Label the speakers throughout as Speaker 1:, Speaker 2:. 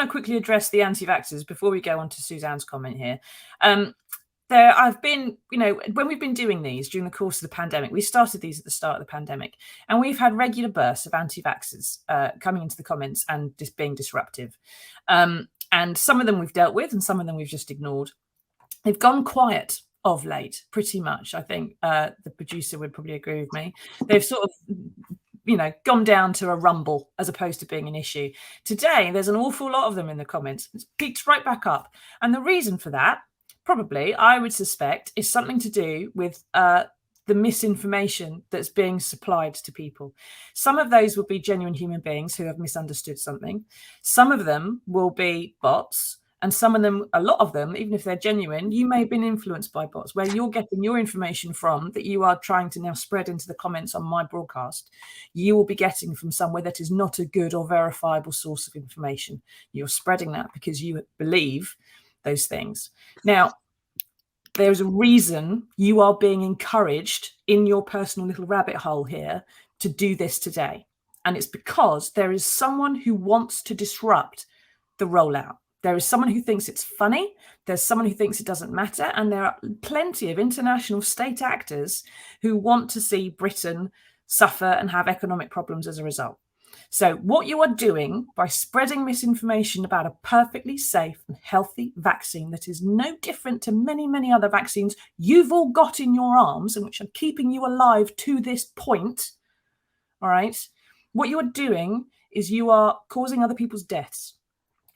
Speaker 1: to quickly address the anti-vaxxers before we go on to Suzanne's comment here. I've been, when we've been doing these during the course of the pandemic, we started these at the start of the pandemic, and we've had regular bursts of anti-vaxxers coming into the comments and just being disruptive. And some of them we've dealt with and some of them we've just ignored. They've gone quiet of late, pretty much. I think the producer would probably agree with me. They've sort of, gone down to a rumble as opposed to being an issue. Today, there's an awful lot of them in the comments. It's peaked right back up. And the reason for that, probably, I would suspect, is something to do with the misinformation that's being supplied to people. Some of those will be genuine human beings who have misunderstood something. Some of them will be bots. And some of them, a lot of them, even if they're genuine, you may have been influenced by bots where you're getting your information from that you are trying to now spread into the comments on my broadcast. You will be getting from somewhere that is not a good or verifiable source of information. You're spreading that because you believe those things. Now, there's a reason you are being encouraged in your personal little rabbit hole here to do this today. And it's because there is someone who wants to disrupt the rollout. There is someone who thinks it's funny. There's someone who thinks it doesn't matter. And there are plenty of international state actors who want to see Britain suffer and have economic problems as a result. So what you are doing by spreading misinformation about a perfectly safe and healthy vaccine that is no different to many, many other vaccines you've all got in your arms and which are keeping you alive to this point, all right? What you are doing is you are causing other people's deaths.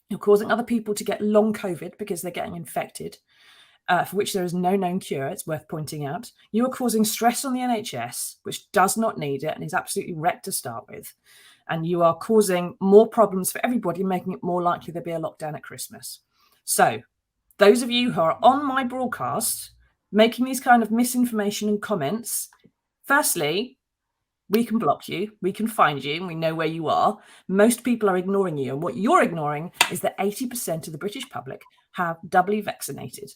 Speaker 1: You're causing other people to get long COVID because they're getting infected, for which there is no known cure, it's worth pointing out. You are causing stress on the NHS, which does not need it and is absolutely wrecked to start with. And you are causing more problems for everybody, making it more likely there'll be a lockdown at Christmas. So those of you who are on my broadcast making these kind of misinformation and comments, firstly, we can block you, we can find you, and we know where you are. Most people are ignoring you. And what you're ignoring is that 80% of the British public have doubly vaccinated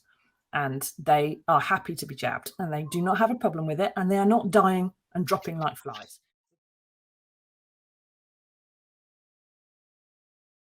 Speaker 1: and they are happy to be jabbed and they do not have a problem with it and they are not dying and dropping like flies.